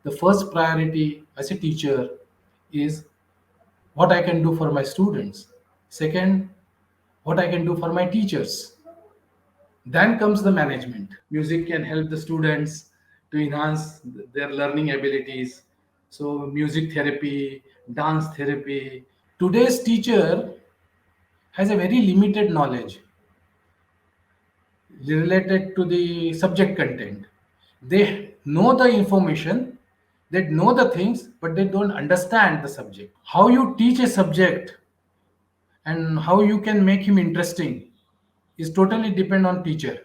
the first priority as a teacher is what I can do for my students. Second, what I can do for my teachers. Then comes the management. Music can help the students to enhance their learning abilities. So, music therapy, dance therapy. Today's teacher has a very limited knowledge related to the subject content. They know the information, they know the things, but they don't understand the subject. How you teach a subject and how you can make him interesting is totally depend on teacher.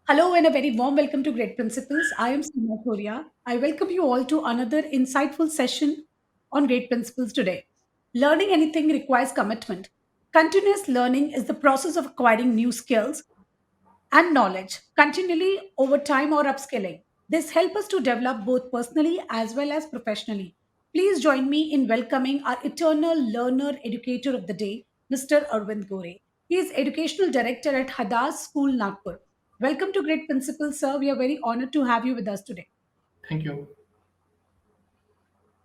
Hello and a very warm welcome to Great Principles. I am Seema Chhoriya. I welcome you all to another insightful session on Great Principles today. Learning anything requires commitment. Continuous learning is the process of acquiring new skills and knowledge continually over time or upskilling. This helps us to develop both personally as well as professionally. Please join me in welcoming our eternal learner educator of the day, Mr. Arvind Gore. He is educational director at Hadas School, Nagpur. Welcome to Great Principles, sir. We are very honored to have you with us today. Thank you.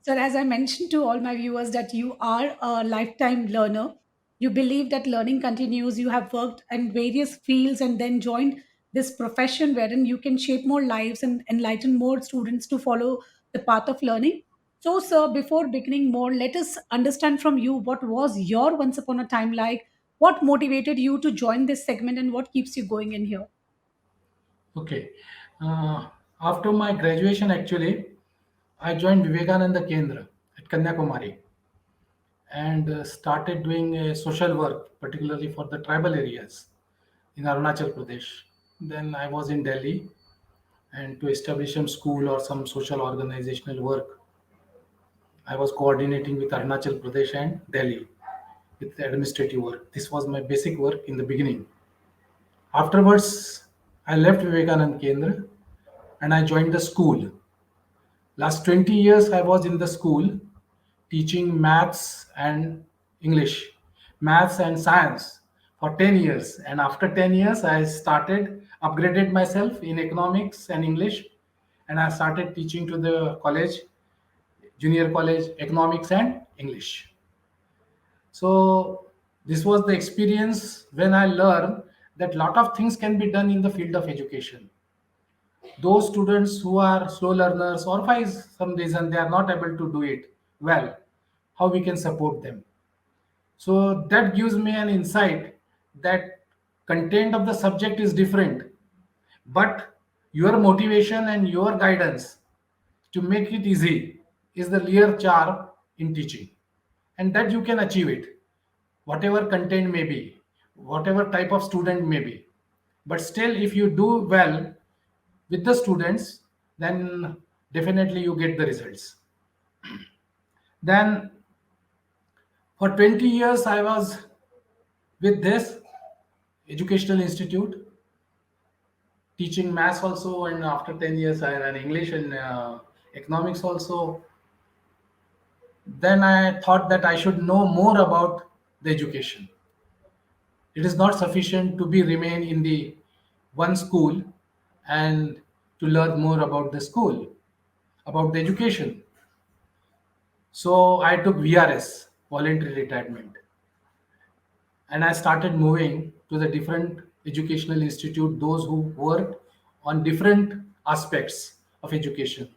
Sir, as I mentioned to all my viewers that you are a lifetime learner. You believe that learning continues. You have worked in various fields and then joined this profession wherein you can shape more lives and enlighten more students to follow the path of learning. So, sir, before beginning more, let us understand from you what was your once upon a time like, what motivated you to join this segment, and what keeps you going in here. Okay. Uh, After my graduation, actually, I joined Vivekananda Kendra at Kanyakumari and started doing social work, particularly for the tribal areas in Arunachal Pradesh. Then I was in Delhi and to establish some school or some social organizational work. I was coordinating with Arunachal Pradesh and Delhi with administrative work. This was my basic work in the beginning. Afterwards, I left Vivekanand Kendra and I joined the school. Last 20 years, I was in the school teaching maths and English, maths and science for 10 years. And after 10 years, I started, upgraded myself in economics and English, and I started teaching to the college, junior college, economics and English. So this was the experience when I learned that lot of things can be done in the field of education. Those students who are slow learners or by some reason they are not able to do it well, how we can support them. So that gives me an insight that content of the subject is different, but your motivation and your guidance to make it easy is the real charm in teaching, and that you can achieve it whatever content may be, whatever type of student may be. But still, if you do well with the students, then definitely you get the results. Then for 20 years I was with this educational institute teaching maths also, and after 10 years I ran English and economics also. Then I thought that I should know more about the education. It is not sufficient to be remain in the one school and to learn more about the school, about the education. So I took VRS, voluntary retirement, and I started moving to the different educational institute, those who worked on different aspects of education,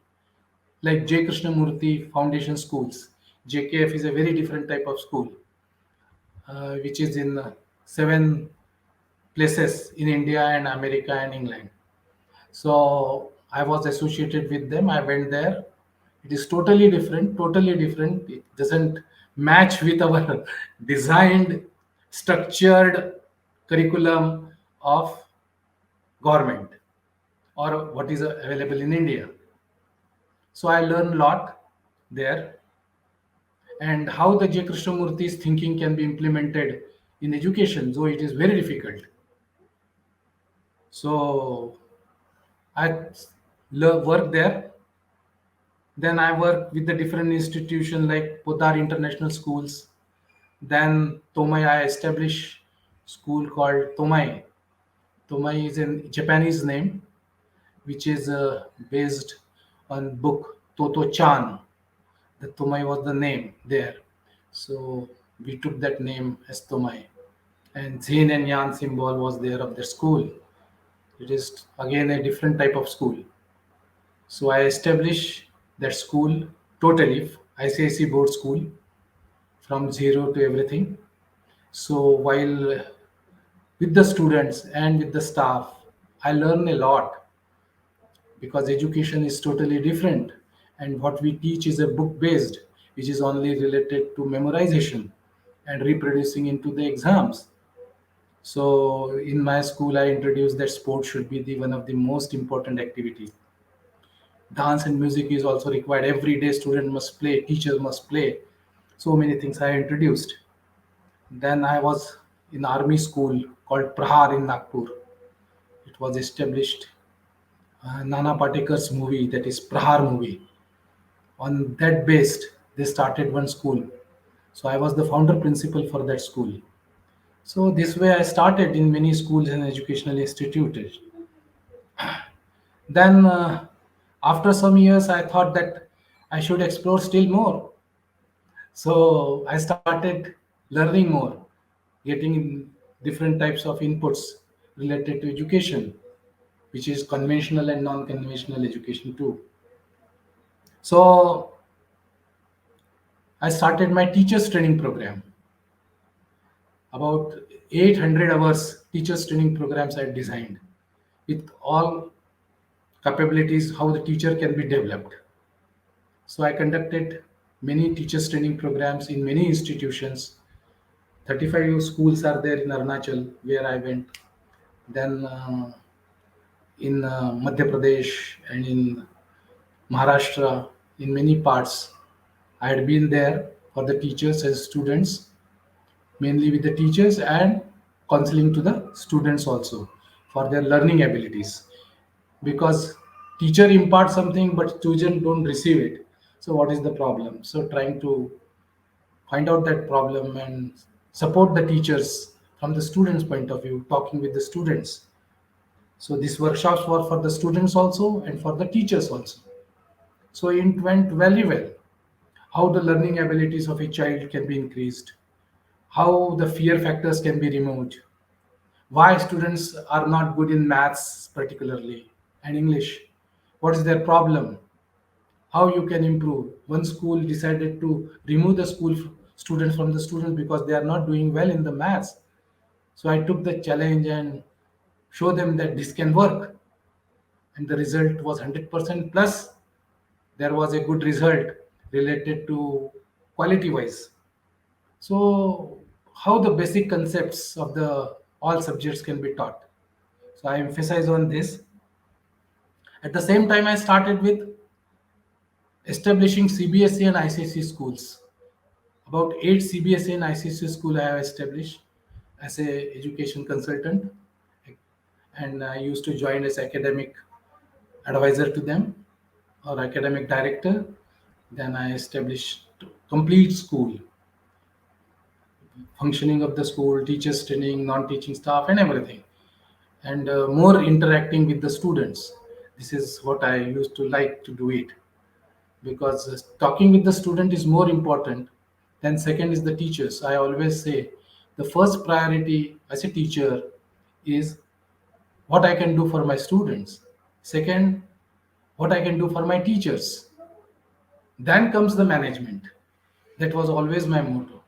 like J. Krishnamurti Foundation schools. JKF is a very different type of school, which is in seven places in India and America and England. So I was associated with them. I went there. It is totally different, totally different. It doesn't match with our designed, structured curriculum of government or what is available in India. So I learned a lot there, and how the J. Krishnamurti's thinking can be implemented in education, though it is very difficult. So I work there. Then I work with the different institutions like Podar International Schools. Then Tomai I established school called Tomai. Tomai is a Japanese name, which is based on book Toto Chan. The Tomai was the name there. So we took that name as Tomai. And Yin and Yang symbol was there of the school. It is again a different type of school. So I established that school totally ICIC board school from zero to everything. So while with the students and with the staff, I learn a lot because education is totally different. And what we teach is a book based, which is only related to memorization and reproducing into the exams. So in my school, I introduced that sport should be the one of the most important activity. Dance and music is also required every day. Student must play, teacher must play. So many things I introduced. Then I was in army school called Prahar in Nagpur. It was established Nana Patekar's movie, that is Prahar movie. On that based, they started one school. So I was the founder principal for that school. So this way I started in many schools and educational institutes. Then after some years, I thought that I should explore still more. So I started learning more, getting different types of inputs related to education, which is conventional and non-conventional education too. So I started my teachers training program. About 800 hours teachers training programs I designed with all capabilities how the teacher can be developed. So I conducted many teachers training programs in many institutions. 35 schools are there in Arunachal where I went. Then in Madhya Pradesh and in Maharashtra, in many parts, I had been there for the teachers and students, mainly with the teachers and counseling to the students also for their learning abilities. Because teacher imparts something but students don't receive it. So what is the problem? So trying to find out that problem and support the teachers from the students' point of view, talking with the students. So these workshops were for the students also and for the teachers also. So it went very well. How the learning abilities of a child can be increased, how the fear factors can be removed, why students are not good in maths particularly and English, what is their problem, how you can improve. One school decided to remove the students from the students because they are not doing well in the maths. So I took the challenge and show them that this can work, and the result was 100% plus. There was a good result related to quality wise. So how the basic concepts of the all subjects can be taught. So I emphasize on this. At the same time, I started with establishing CBSE and ICC schools. About 8 CBSE and ICC school I have established as a education consultant, and I used to join as academic advisor to them or academic director. Then I established complete school, functioning of the school, teachers training, non-teaching staff, and everything, and more interacting with the students. This is what I used to like to do it because talking with the student is more important. Then second is the teachers. I always say the first priority as a teacher is what I can do for my students. Second, what I can do for my teachers. Then comes the management. That was always my motto.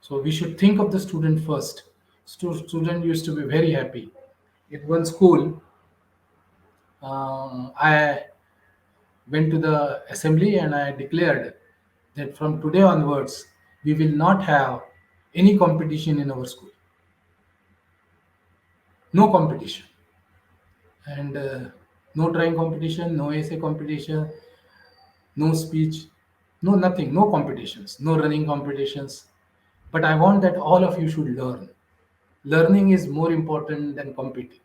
So we should think of the student first. Student used to be very happy. In one school, I went to the assembly and I declared that from today onwards, we will not have any competition in our school. No competition. And no drawing competition, no essay competition, no speech, no nothing, no competitions, no running competitions. But I want that all of you should learn. Learning is more important than competing.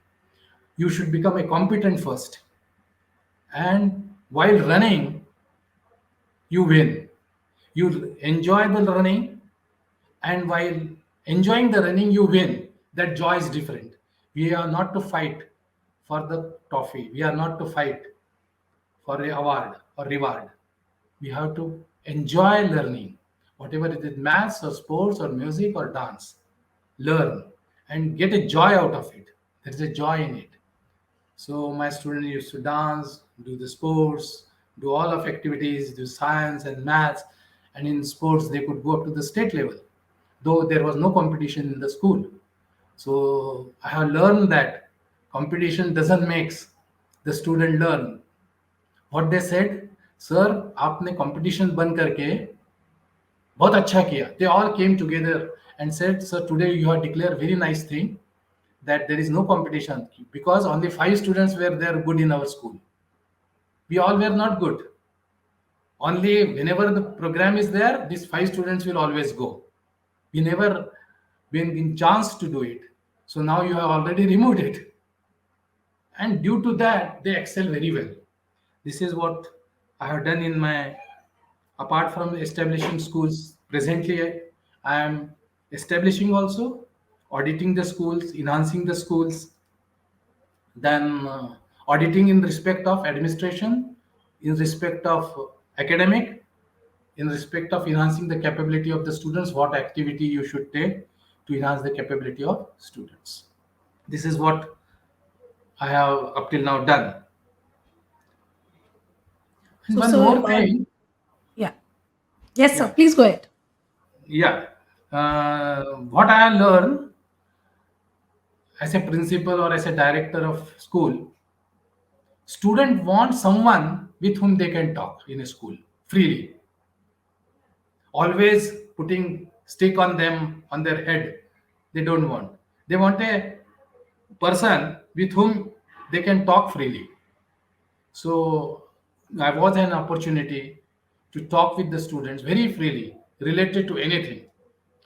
You should become a competent first. And while running, you win. You enjoy the running, and while enjoying the running, you win. That joy is different. We are not to fight for the trophy. We are not to fight for a award or reward. We have to enjoy learning, whatever it is, maths or sports or music or dance. Learn and get a joy out of it. There is a joy in it. So my students used to dance, do the sports, do all of activities, do science and maths, and in sports they could go up to the state level, though there was no competition in the school. So I have learned that competition doesn't make the student learn. What they said, sir, आपने competition बंद करके बहुत अच्छा किया. They all came together and said, sir, today you have declared very nice thing that there is no competition because only 5 students were there good in our school. We all were not good. Only whenever the program is there, these 5 students will always go. We never been in chance to do it. So now you have already removed it. And due to that, they excel very well. This is what I have done in my, apart from establishing schools. Presently, I am establishing also, auditing the schools, enhancing the schools, then auditing in respect of administration, in respect of academic, in respect of enhancing the capability of the students, what activity you should take to enhance the capability of students. This is what I have up till now done. And So, one more sir, thing, yeah. Yes, sir. yeah, Please go ahead. yeah. What I learned as a principal or as a director of school, student want someone with whom they can talk in a school freely. Always putting stick on them on their head. They don't want. They want a person with whom they can talk freely. So I was an opportunity to talk with the students very freely, related to anything.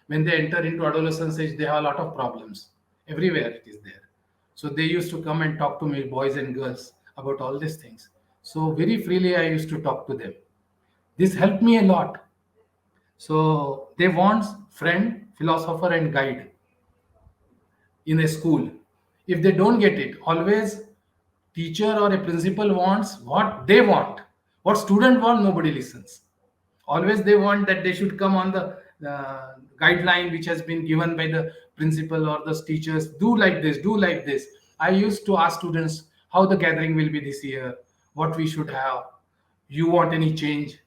When they enter into adolescence age, they have a lot of problems. Everywhere it is there. So they used to come and talk to me, boys and girls, about all these things. So very freely I used to talk to them. This helped me a lot. So they want friend, philosopher, and guide in a school. If they don't get it, always teacher or a principal wants what they want. What student want, nobody listens. Always they want that they should come on the guideline which has been given by the principal or the teachers. Do like this, do like this. I used to ask students how the gathering will be this year, what we should have. You want any change?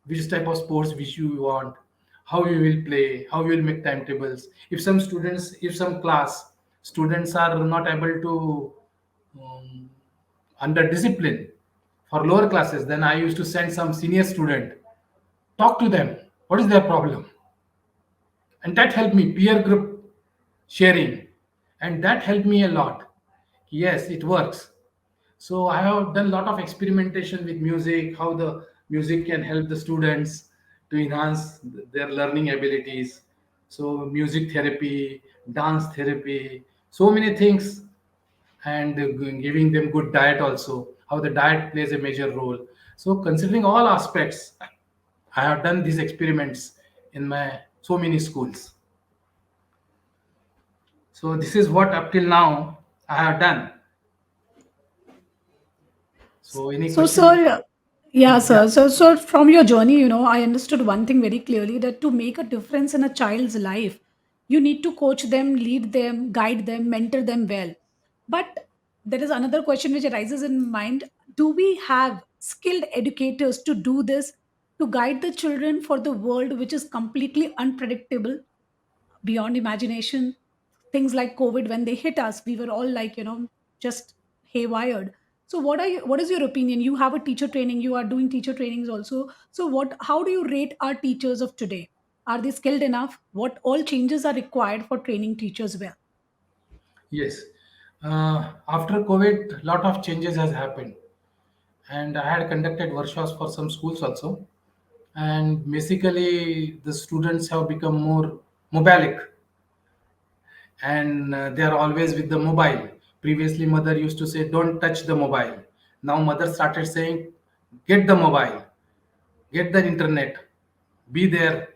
Which type of sports which you want, how you will play, how you will make timetables. If some students, if some class students are not able to um, under discipline for lower classes, then I used to send some senior student, talk to them, what is their problem, and that helped me, peer group sharing, and that helped me a lot. Yes, it works. So I have done a lot of experimentation with music, how the music can help the students to enhance their learning abilities. So music therapy, dance therapy, so many things, and giving them good diet also, how the diet plays a major role. So considering all aspects, I have done these experiments in my so many schools. So this is what up till now I have done. So any So, question? sir, yeah, Yeah. sir. So from your journey, I understood one thing very clearly that to make a difference in a child's life, you need to coach them, lead them, guide them, mentor them well. But there is another question which arises in mind. Do we have skilled educators to do this, to guide the children for the world which is completely unpredictable? Beyond imagination? Things like COVID, when they hit us, we were all like, just haywired. So what is your opinion? You have a teacher training, you are doing teacher trainings also. So how do you rate our teachers of today? Are they skilled enough? What all changes are required for training teachers well? Yes. After COVID, lot of changes has happened, and I had conducted workshops for some schools also. And basically, the students have become more mobilic, and they are always with the mobile. Previously, mother used to say, "Don't touch the mobile." Now, mother started saying, "Get the mobile, get the internet, be there."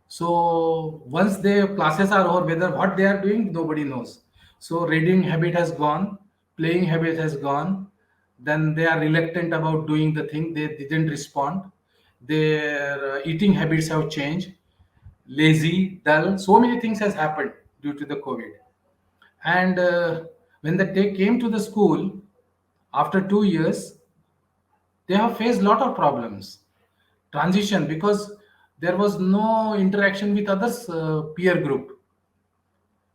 So once their classes are over, whether what they are doing, nobody knows. So reading habit has gone, playing habit has gone. Then they are reluctant about doing the thing. They didn't respond. Their eating habits have changed. Lazy, dull. So many things has happened due to the COVID. And when they came to the school after 2 years, they have faced lot of problems. Transition, because there was no interaction with others peer group.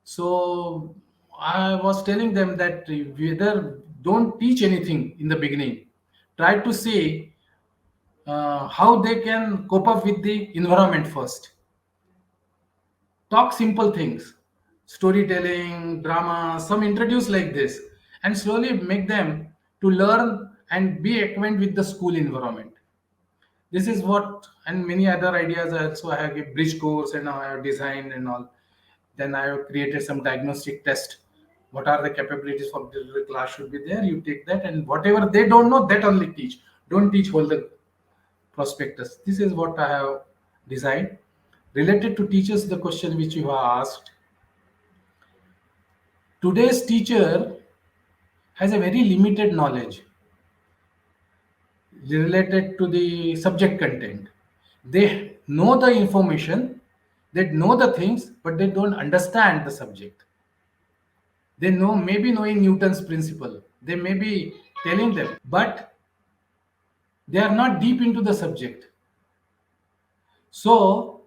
So I was telling them that whether don't teach anything in the beginning, try to see how they can cope up with the environment first. Talk simple things, storytelling, drama, some introduce like this, and slowly make them to learn and be acquainted with the school environment. This is what, and many other ideas also. I have a bridge course and I have designed and all. Then I have created some diagnostic test. What are the capabilities for the class should be there? You take that, and whatever they don't know, that only teach. Don't teach whole the prospectus. This is what I have designed. Related to teachers, the question which you have asked, today's teacher has a very limited knowledge related to the subject content. They know the information, they know the things, but they don't understand the subject. They know, maybe knowing Newton's principle, they may be telling them, but they are not deep into the subject. So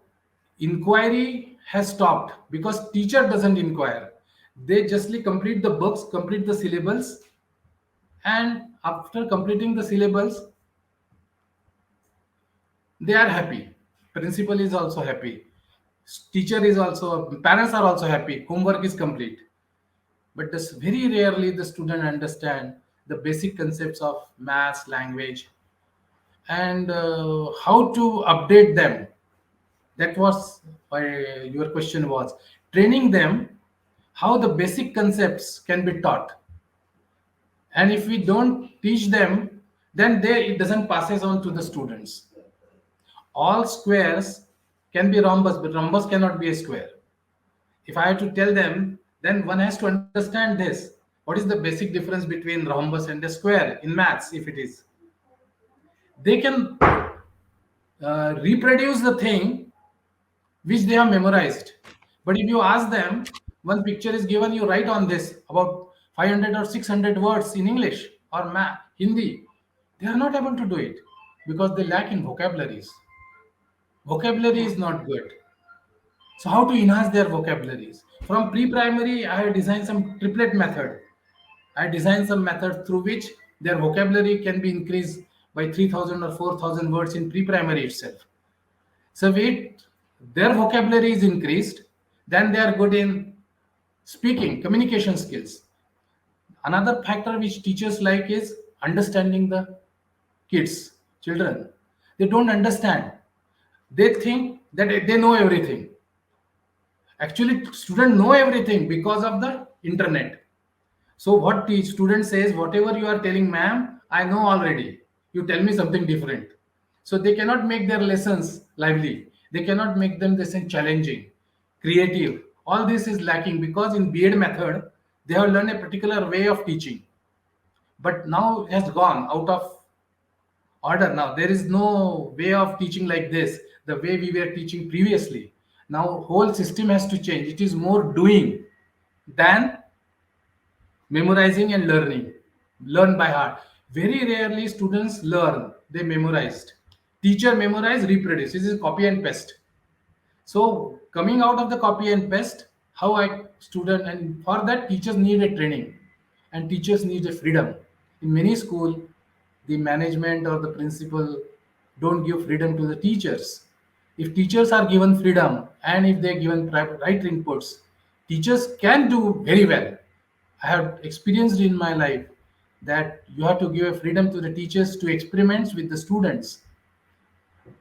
inquiry has stopped because teacher doesn't inquire. They justly complete the books, complete the syllables, and after completing the syllables, they are happy. Principal is also happy. Teacher is also, parents are also happy. Homework is complete. But this very rarely the student understand the basic concepts of maths, language, and how to update them. That was why your question was training them how the basic concepts can be taught. And if we don't teach them, then it doesn't passes on to the students. All squares can be rhombus, but rhombus cannot be a square. If I have to tell them, then one has to understand this. What is the basic difference between rhombus and a square in maths? If it is, they can reproduce the thing which they have memorized. But if you ask them, one picture is given, you write on this about 500 or 600 words in English or Hindi, they are not able to do it because they lack in vocabularies. Vocabulary is not good. So how to enhance their vocabularies? From pre-primary, I have designed some triplet method. I designed some method through which their vocabulary can be increased by 3,000 or 4,000 words in pre-primary itself. So with their vocabulary is increased, then they are good in speaking, communication skills. Another factor which teachers like is understanding the kids, children. They don't understand. They think that they know everything. Actually, students know everything because of the internet. So what the student says, whatever you are telling, ma'am, I know already. You tell me something different. So they cannot make their lessons lively. They cannot make them lessons challenging, creative. All this is lacking because in B.Ed method, they have learned a particular way of teaching. But now it has gone out of order. Now there is no way of teaching like this, the way we were teaching previously. Now whole system has to change. It is more doing than memorizing and learning. Learn by heart. Very rarely students learn, they memorized. Teacher memorize, reproduce. This is copy and paste. So coming out of the copy and paste, how I student, and for that teachers need a training and teachers need a freedom. In many school, the management or the principal don't give freedom to the teachers. If teachers are given freedom and if they're given right inputs, teachers can do very well. I have experienced in my life that you have to give a freedom to the teachers to experiment with the students.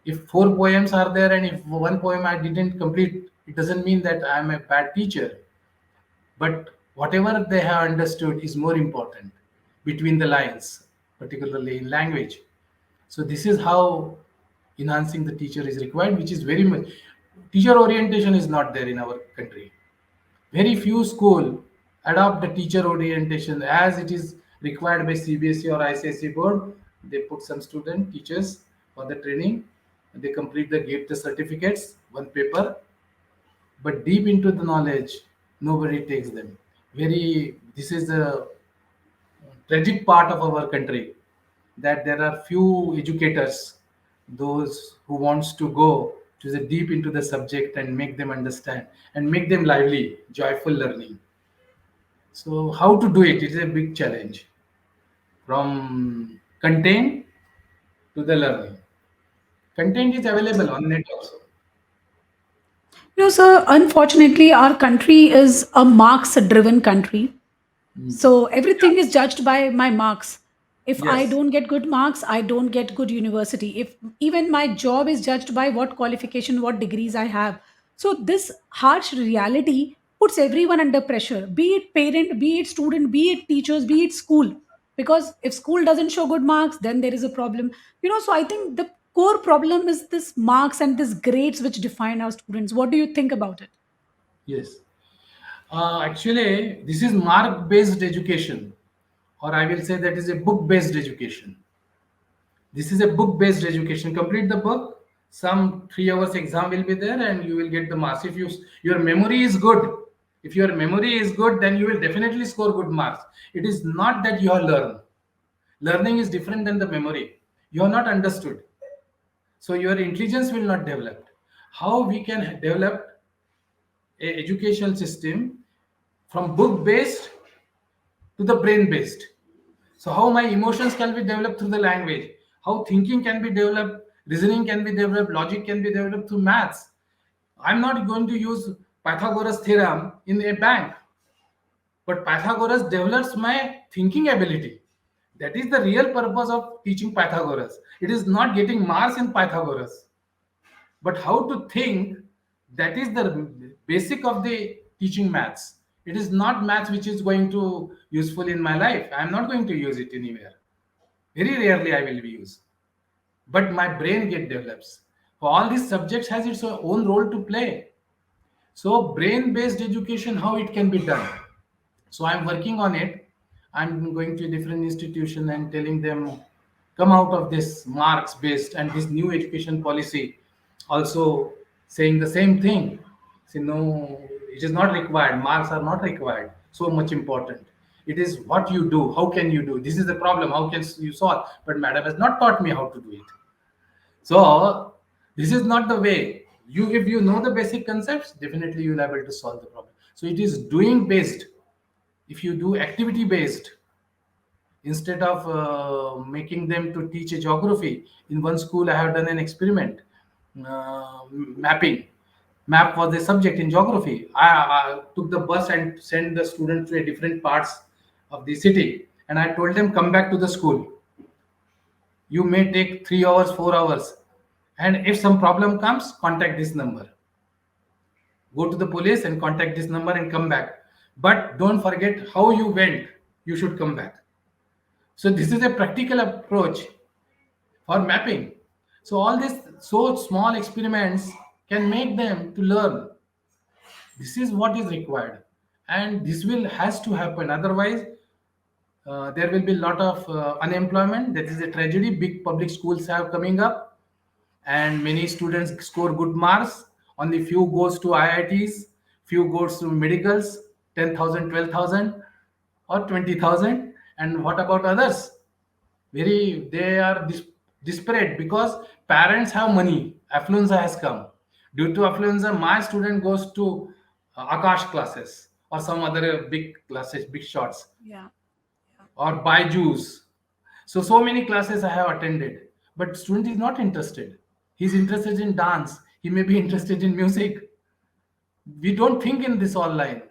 If four poems are there and if one poem I didn't complete, it doesn't mean that I am a bad teacher. But whatever they have understood is more important between the lines, particularly in language. So this is how enhancing the teacher is required, which is very much. Teacher orientation is not there in our country. Very few school adopt the teacher orientation as it is required by CBSE or ICSE board. They put some student teachers for the training. They complete the get the certificates, one paper, but deep into the knowledge, nobody takes them. Very this is a tragic part of our country that there are few educators, those who wants to go to the deep into the subject and make them understand and make them lively, joyful learning. So how to do it? It is a big challenge from content to the learning. Content is available on net also. Sir, unfortunately, our country is a marks driven country. So everything is judged by my marks. If I Yes, don't get good marks, I don't get good university. If even my job is judged by what qualification, what degrees I have. So this harsh reality puts everyone under pressure, be it parent, be it student, be it teachers, be it school. Because if school doesn't show good marks, then there is a problem. So I think the core problem is this marks and this grades which define our students. What do you think about it? yes. Actually, this is mark based education, or I will say that is a book based education. This is a book based education. Complete the book, some 3 hours exam will be there, and you will get the marks. If your memory is good, if your memory is good, then you will definitely score good marks. It is not that you have learned. Learning is different than the memory. You have not understood, so your intelligence will not develop. How we can develop a educational system from book based to the brain based? So how my emotions can be developed through the language, how thinking can be developed, reasoning can be developed, logic can be developed through maths. I'm not going to use Pythagoras theorem in a bank, but Pythagoras develops my thinking ability. That is the real purpose of teaching Pythagoras. It is not getting marks in Pythagoras, but how to think. That is the basic of the teaching maths. It is not maths which is going to useful in my life. I am not going to use it anywhere. Very rarely I will be used, but my brain get develops. For all these subjects has its own role to play. So brain based education, how it can be done? So I'm working on it. I'm going to a different institution and telling them come out of this marks based and this new education policy, also saying the same thing. Say no, it is not required. Marks are not required. So much important. It is what you do. How can you do? This is the problem. How can you solve? But madam has not taught me how to do it. So this is not the way. You if you know the basic concepts, definitely you'll be able to solve the problem. So it is doing based. If you do activity based, instead of making them to teach a geography, in one school I have done an experiment, mapping. Map was the subject in geography. I took the bus and sent the students to a different parts of the city, and I told them come back to the school. You may take 3 hours, 4 hours, and if some problem comes, contact this number. Go to the police and contact this number and come back. But don't forget how you went. You should come back. So this is a practical approach for mapping. So all these so small experiments can make them to learn. This is what is required, and this will has to happen. Otherwise, there will be a lot of unemployment. That is a tragedy. Big public schools have coming up, and many students score good marks. Only few goes to IITs, few goes to medicals, 10,000, 12,000, or 20,000. And what about others? Very they are disparate because parents have money. Affluenza has come. Due to affluenza, my student goes to Akash classes or some other big classes, big shots, Yeah. or Byju's. So many classes I have attended, but student is not interested. He's interested in dance. He may be interested in music. We don't think in this online.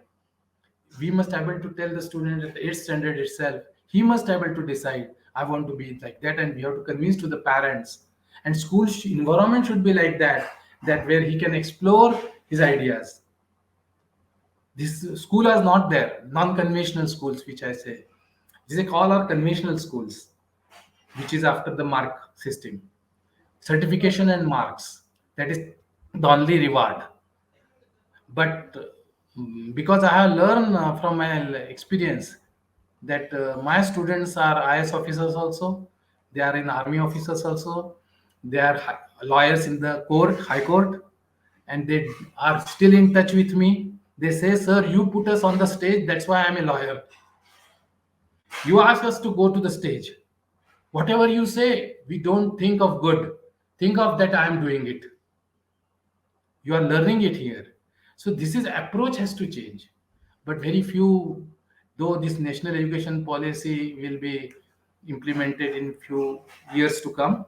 We must able to tell the student at the 8th standard itself. He must able to decide. I want to be like that, and we have to convince to the parents. And school environment should be like that. That where he can explore his ideas. This school is not there. Non-conventional schools, which I say, these all are conventional schools, which is after the mark system, certification and marks. That is the only reward. But because I have learned from my experience that my students are IS officers also, they are in army officers also, they are lawyers in the court, high court, and they are still in touch with me. They say, "Sir, you put us on the stage. That's why I'm a lawyer. You ask us to go to the stage. Whatever you say, we don't think of good. Think of that I am doing it. You are learning it here." So this is approach has to change. But very few, though this national education policy will be implemented in few years to come,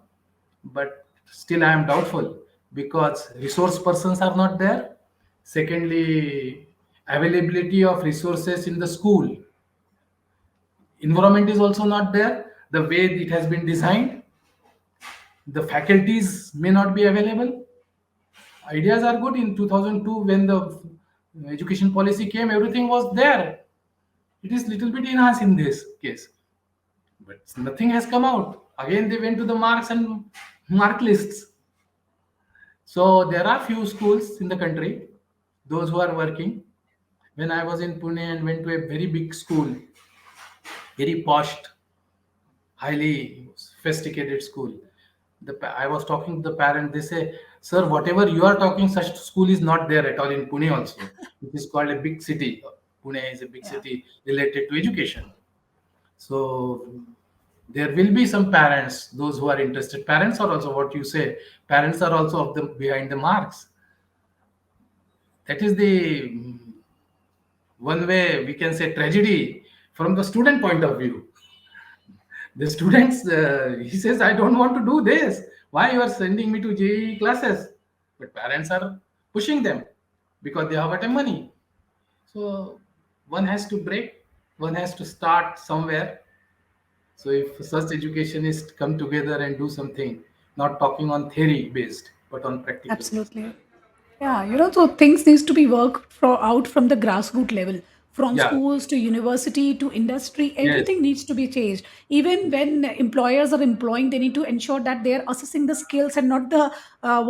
but still I am doubtful because resource persons are not there. Secondly, availability of resources in the school environment is also not there. The way it has been designed, the faculties may not be available. Ideas are good. In 2002 when the education policy came, everything was there. It is little bit enhanced in this case, but nothing has come out. Again they went to the marks and mark lists. So there are few schools in the country, those who are working. When I was in Pune and went to a very big school, very posh, highly sophisticated school, I was talking to the parent. They say, "Sir, whatever you are talking, such school is not there at all in Pune also. It is called a big city. Pune is a big Yeah, city related to education." So there will be some parents, those who are interested. Parents are also, what you say, parents are also of the behind the marks. That is the one way we can say tragedy from the student point of view. The students, he says, "I don't want to do this. Why you are sending me to JEE classes?" But parents are pushing them because they have got a money. So one has to break, one has to start somewhere. So if such education is to come together and do something, not talking on theory based, but on practical. absolutely. Yeah, so things needs to be worked out from the grassroots level, from Yeah. schools to university to industry. Yes. Everything needs to be changed. Even when employers are employing, they need to ensure that they are assessing the skills and not the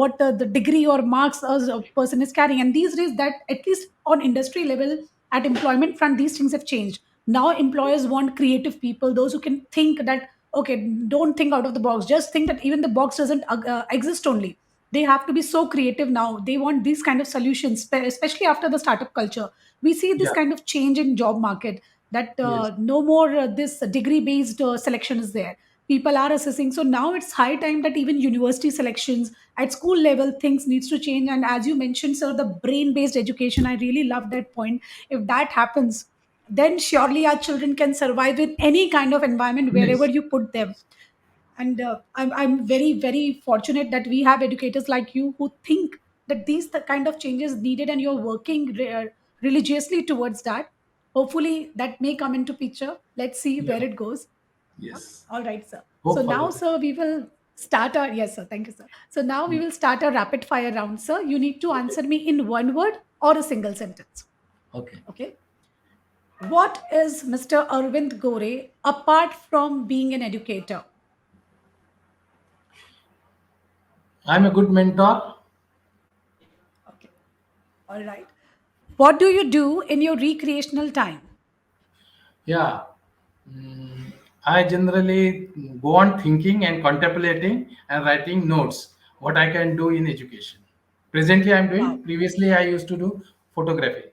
what the degree or marks as a person is carrying. And these days, that at least on industry level, at employment front, these things have changed. Now employers want creative people, those who can think that okay, don't think out of the box. Just think that even the box doesn't exist only. They have to be so creative now. They want these kind of solutions, especially after the startup culture. We see this Yeah. kind of change in job market, that Yes. no more this degree based selection is there. People are assessing. So now it's high time that even university selections at school level, things needs to change. And as you mentioned, sir, the brain based education, I really love that point. If that happens, then surely our children can survive in any kind of environment wherever Yes. you put them. And I'm very very fortunate that we have educators like you who think that these the kind of changes needed, and you're working religiously towards that. Hopefully that may come into picture. Let's see Yeah. where it goes. Yeah. Yes. All right, sir. So Hope for the now, best. sir, we will start our, yes sir, thank you, sir. So now we Mm. will start a rapid fire round, sir. You need to Okay. answer me in one word or a single sentence. Okay. Okay. What is Mr. Arvind Gore apart from being an educator? I'm a good mentor. Okay. All right. What do you do in your recreational time? Yeah. Mm, I generally go on thinking and contemplating and writing notes what I can do in education. Presently, I'm doing. Wow. Previously, I used to do photography.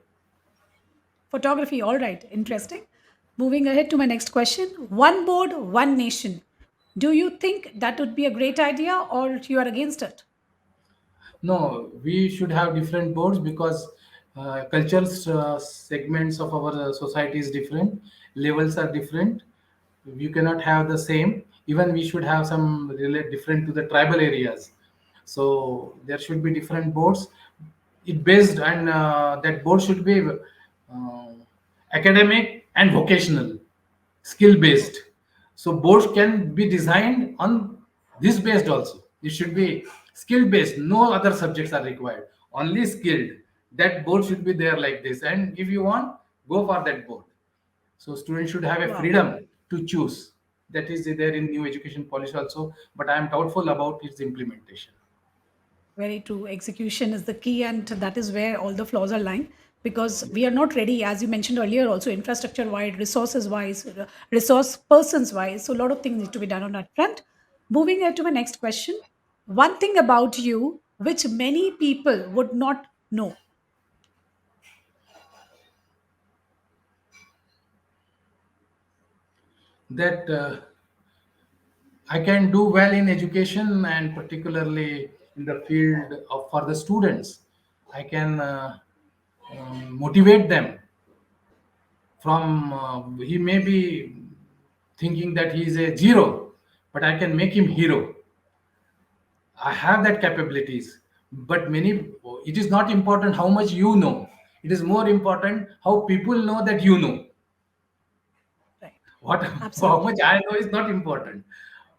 Photography. All right. Yeah. Interesting. Moving ahead to my next question. One board, one nation. Do you think that would be a great idea or you are against it? No, we should have different boards because cultural segments of our society is different. Levels are different. You cannot have the same. Even we should have some relate different to the tribal areas. So there should be different boards. It based and that board should be academic and vocational, skill based. So boards can be designed on this based also. It should be skill based. No other subjects are required. Only skilled. That board should be there like this. And if you want, go for that board. So students should have a Wow. freedom to choose. That is there in new education policy also. But I am doubtful about its implementation. Very true. Execution is the key, and that is where all the flaws are lying because we are not ready, as you mentioned earlier, also infrastructure wise, resources wise, resource persons wise. So, a lot of things need to be done on that front. Moving ahead to my next question. One thing about you which many people would not know. That I can do well in education, and particularly in the field of for the students. I can motivate them from he may be thinking that he is a zero, but I can make him hero. I have that capabilities. But many, it is not important how much you know. It is more important how people know that you know. Right. What how Absolutely. much I know is not important.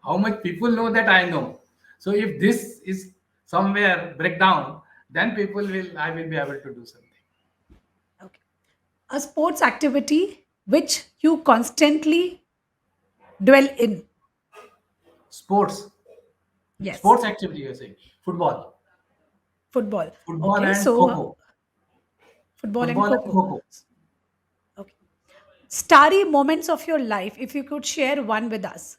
How much people know that I know. So if this is somewhere breakdown, then people will I will be able to do something. Okay. A sports activity which you constantly dwell in. Sports, Yes. sports activity you're saying. Football. Football. Football Okay. and So, Coco. football and Football and coco. Coco. Okay. Starry moments of your life, if you could share one with us.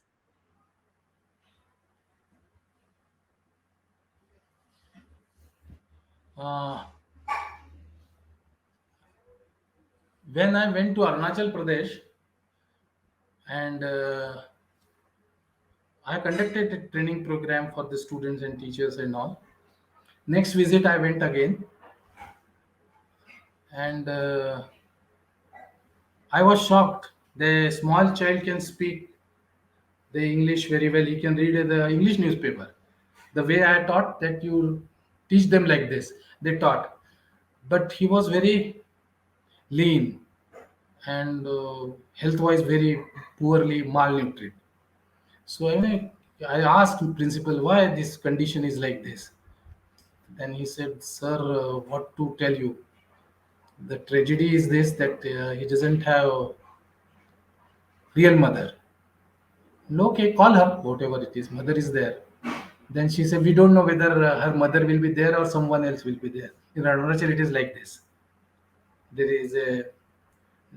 Uh, when I went to Arunachal Pradesh and I conducted a training program for the students and teachers and all. Next visit, I went again, and I was shocked. The small child can speak the English very well. He can read the English newspaper. The way I taught that you teach them like this, they taught. But he was very lean and health-wise very poorly malnourished. So I asked principal why this condition is like this. Then he said, "Sir, what to tell you? The tragedy is this that he doesn't have real mother. Okay, call her, whatever it is. Mother is there." Then she said, "We don't know whether her mother will be there or someone else will be there. In Arunachal, it is like this. There is a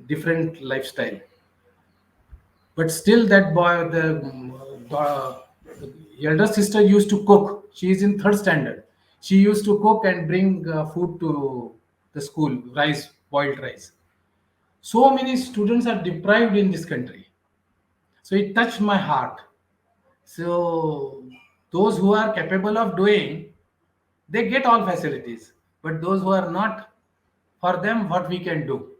different lifestyle. But still, that boy, the elder sister used to cook. She is in third standard. She used to cook and bring food to the school, rice, boiled rice. So many students are deprived in this country. So it touched my heart. So those who are capable of doing, they get all facilities. But those who are not, for them, what we can do.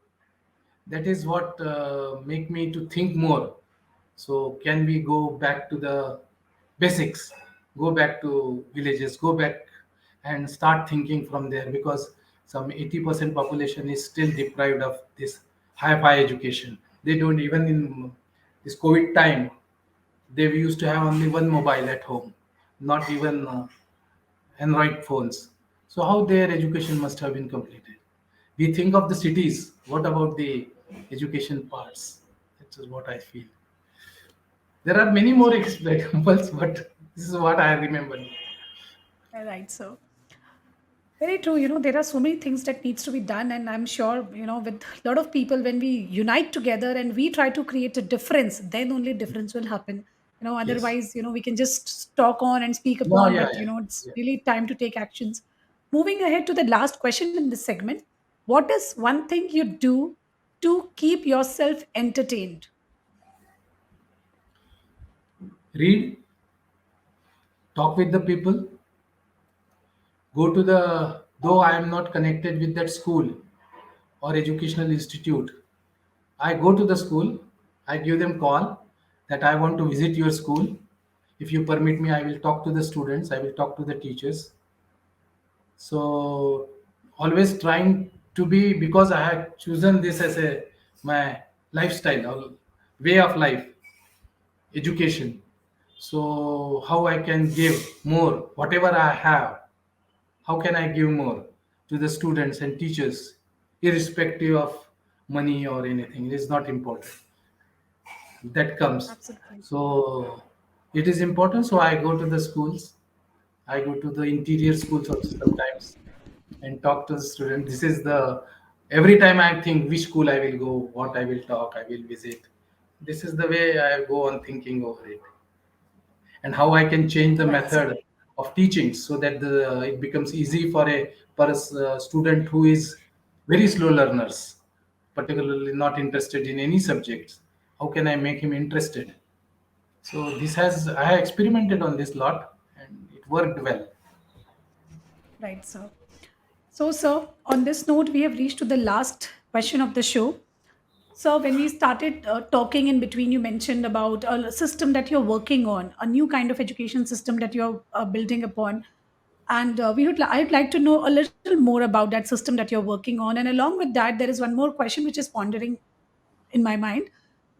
That is what make me to think more. So can we go back to the basics, go back to villages, go back and start thinking from there, because some 80% population is still deprived of this high education. They don't even in this COVID time, they used to have only one mobile at home, not even Android phones. So how their education must have been completed? We think of the cities. What about the education parts? That is what I feel. There are many more examples, but this is what I remember. All right. So, very true. There are so many things that needs to be done, and I'm sure, with a lot of people, when we unite together and we try to create a difference, then only difference will happen. Yes. Otherwise, we can just talk on and speak No, upon, yeah, but yeah, it's yeah. really time to take actions. Moving ahead to the last question in this segment, what is one thing you do to keep yourself entertained? Read, talk with the people, go to the, though I am not connected with that school or educational institute, I go to the school, I give them call that I want to visit your school. If you permit me, I will talk to the students, I will talk to the teachers. So always trying to be, because I had chosen this as a my lifestyle or way of life, education. So how I can give more, whatever I have, how can I give more to the students and teachers, irrespective of money or anything? It is not important. That comes. Absolutely. So it is important. So I go to the schools. I go to the interior schools also sometimes and talk to the student. This is the every time I think which school I will go, what I will talk, I will visit. This is the way I go on thinking over it, and how I can change the Right, sir. method of teaching so that it becomes easy for a student who is very slow learners, particularly not interested in any subjects. How can I make him interested? So this has I have experimented on this lot, and it worked well. Right, sir. So, sir, on this note, we have reached to the last question of the show. So, when we started talking in between, you mentioned about a system that you're working on, a new kind of education system that you're building upon. And I'd like to know a little more about that system that you're working on. And along with that, there is one more question which is pondering in my mind.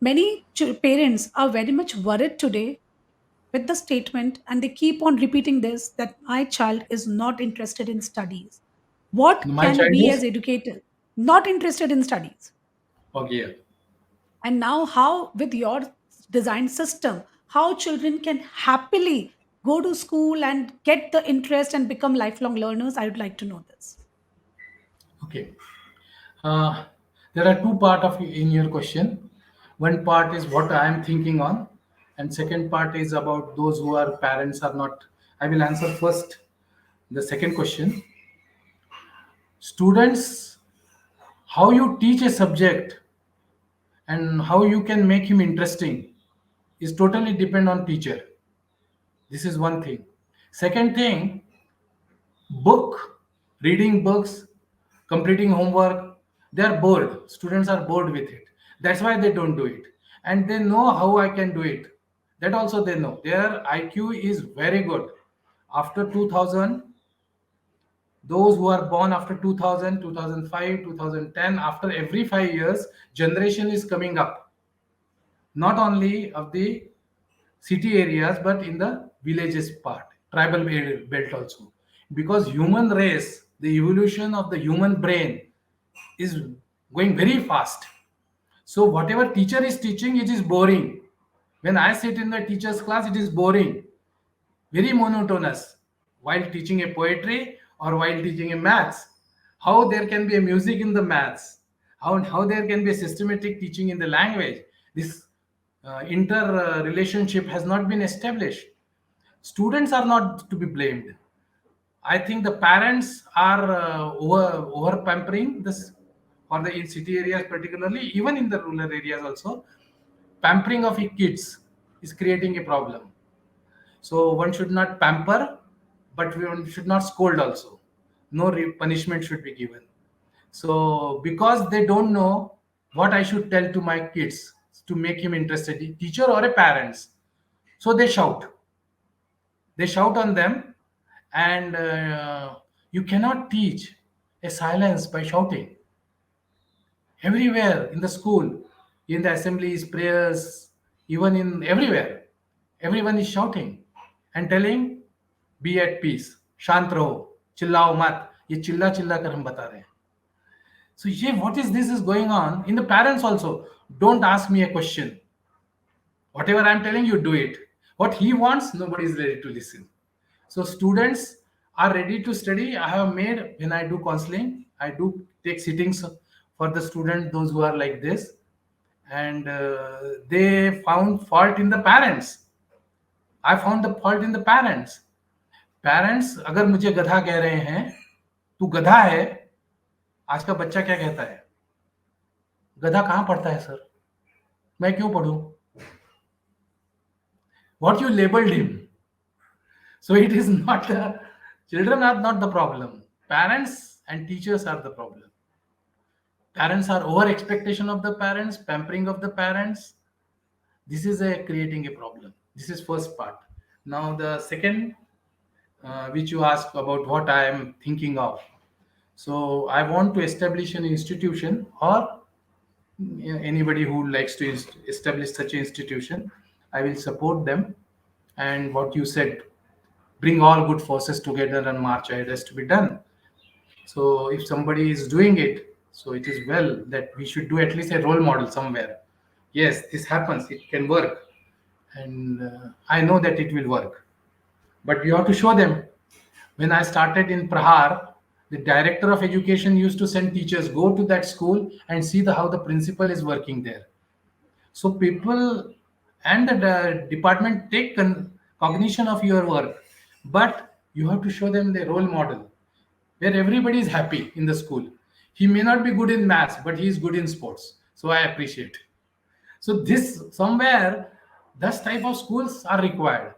Many parents are very much worried today with the statement, and they keep on repeating this, that my child is not interested in studies. What My can child we is as educators not interested in studies? okay. And now, how, with your design system, how children can happily go to school and get the interest and become lifelong learners? I would like to know this. Okay. Uh, there are two part of in your question. One part is what I am thinking on, and second part is about those who are parents are not. I will answer first the second question. Students, how you teach a subject and how you can make him interesting is totally depend on teacher. This is one thing. Second thing, book, reading books, completing homework, they are bored. Students are bored with it. That's why they don't do it. And they know how I can do it. That also they know. Their IQ is very good. After 2000, those who are born after 2000, 2005, 2010, after every 5 years, generation is coming up. Not only of the city areas, but in the villages part, tribal belt also. Because human race, the evolution of the human brain is going very fast. So whatever teacher is teaching, it is boring. When I sit in the teacher's class, it is boring, very monotonous. While teaching a poetry or while teaching a maths, how there can be a music in the maths, how there can be a systematic teaching in the language. This inter relationship has not been established. Students are not to be blamed. I think the parents are over pampering this for the in city areas, particularly, even in the rural areas also. Pampering of kids is creating a problem. So one should not pamper, but one should not scold also. No punishment should be given. So because they don't know what I should tell to my kids to make him interested, teacher or a parents, so they shout. They shout on them, and you cannot teach a silence by shouting. Everywhere in the school, in the assemblies, prayers, even in everywhere, everyone is shouting and telling, "Be at peace, शांत रहो, चिल्लाओ मत." ये चिल्ला चिल्ला कर हम बता रहे हैं. So yeah, what is this is going on in the parents also? Don't ask me a question. Whatever I'm telling you, do it. What he wants, nobody is ready to listen. So students are ready to study. I have made, when I do counseling, I do take sittings for the student, those who are like this, and they found fault in the parents. I found the fault in the parents. Parents अगर मुझे गधा कह रहे हैं, तू गधा है, आज का बच्चा क्या कहता है? गधा कहाँ पढ़ता है सर? मैं क्यों पढ़ूं? What you labeled him. So it is not the children are not the problem. Parents and teachers are the problem. Parents are over expectation of the parents, pampering of the parents. This is a creating a problem. This is first part. Now the second, which you ask about what I am thinking of. So I want to establish an institution, or anybody who likes to establish such an institution. I will support them. And what you said, bring all good forces together and march ahead, has to be done. So if somebody is doing it, so it is well that we should do at least a role model somewhere. Yes, this happens, it can work, and I know that it will work. But you have to show them. When I started in Prahar, the director of education used to send teachers go to that school and see how the principal is working there. So people and the department take cognition of your work, but you have to show them the role model where everybody is happy in the school. He may not be good in maths, but he is good in sports. So I appreciate. So this somewhere, this type of schools are required.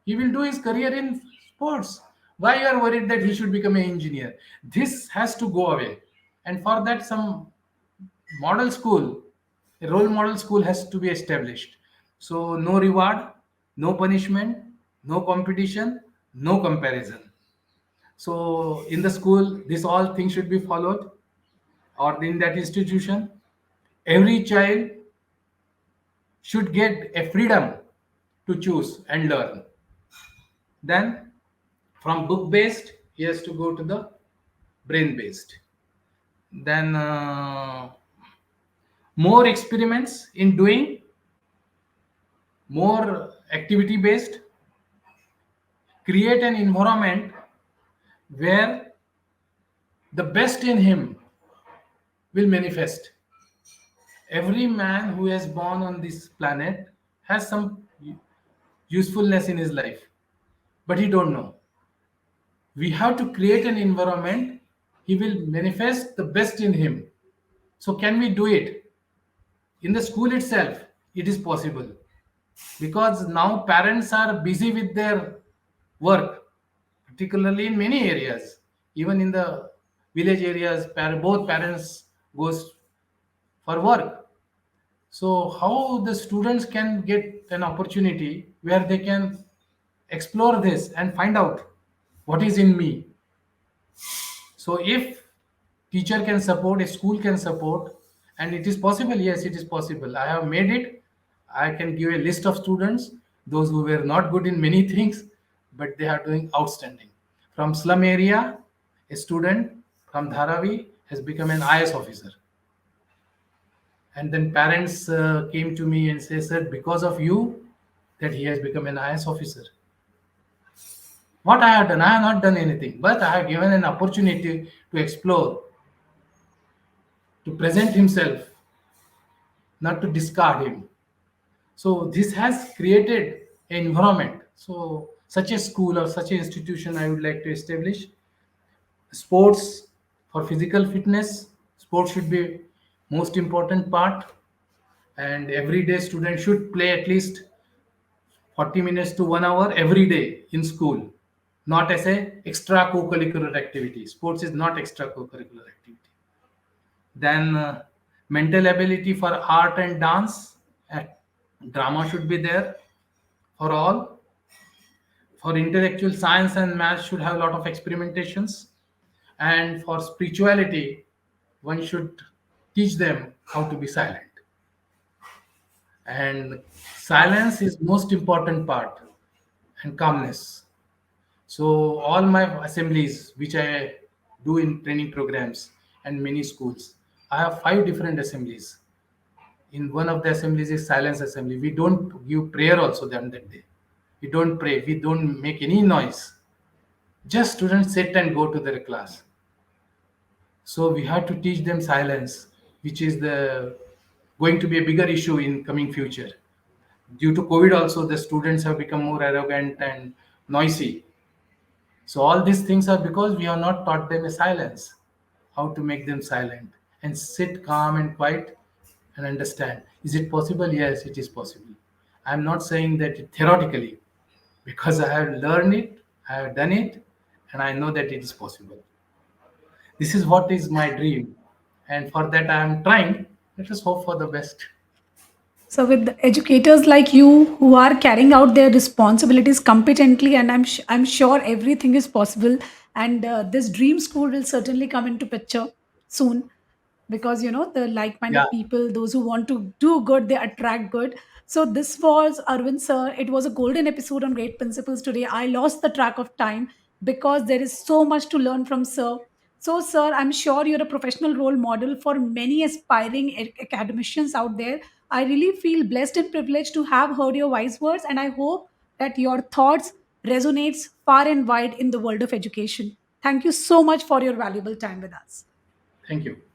He will do his career in sports. Why you are worried that he should become an engineer? This has to go away. And for that, some model school, a role model school has to be established. So no reward, no punishment, no competition, no comparison. So in the school, this all things should be followed, or in that institution, every child should get a freedom to choose and learn. Then from book based, he has to go to the brain based. Then more experiments in doing, more activity based, create an environment where the best in him will manifest. Every man who is born on this planet has some usefulness in his life, but he don't know. We have to create an environment he will manifest the best in him. So can we do it in the school itself? It is possible, because now parents are busy with their work, particularly in many areas. Even in the village areas, both parents goes for work. So how the students can get an opportunity where they can explore this and find out what is in me. So if teacher can support, a school can support, and it is possible, yes, it is possible. I have made it. I can give a list of students, those who were not good in many things, but they are doing outstanding. From slum area, a student from Dharavi has become an IS officer. And then parents came to me and say, sir, because of you, that he has become an IS officer. What I have done? I have not done anything, but I have given an opportunity to explore, to present himself, not to discard him. So this has created an environment. So such a school or such an institution I would like to establish. Sports for physical fitness. Sports should be most important part, and every day student should play at least 40 minutes to 1 hour every day in school, not as a extra co-curricular activity. Sports is not extra co-curricular activity. Then mental ability for art and dance. uh, Drama should be there for all. For intellectual science and math should have a lot of experimentations. And for spirituality, one should teach them how to be silent. And silence is most important part, and calmness. So all my assemblies, which I do in training programs and many schools, I have 5 different assemblies. In one of the assemblies is silence assembly. We don't give prayer also on that day. We don't pray. We don't make any noise. Just students sit and go to their class. So we have to teach them silence, which is the going to be a bigger issue in coming future. Due to COVID, also the students have become more arrogant and noisy. So all these things are because we have not taught them a silence, how to make them silent and sit calm and quiet and understand. Is it possible? Yes, it is possible. I'm not saying that theoretically, because I have learned it, I have done it, and I know that it is possible. This is what is my dream, and for that I am trying. Let us hope for the best. So, with educators like you who are carrying out their responsibilities competently, and I'm sure everything is possible, and this dream school will certainly come into picture soon, because the Yeah, like-minded people, those who want to do good, they attract good. So this was Arvind sir. It was a golden episode on great principles today. I lost the track of time because there is so much to learn from sir. So, sir, I'm sure you're a professional role model for many aspiring academicians out there. I really feel blessed and privileged to have heard your wise words, and I hope that your thoughts resonates far and wide in the world of education. Thank you so much for your valuable time with us. Thank you.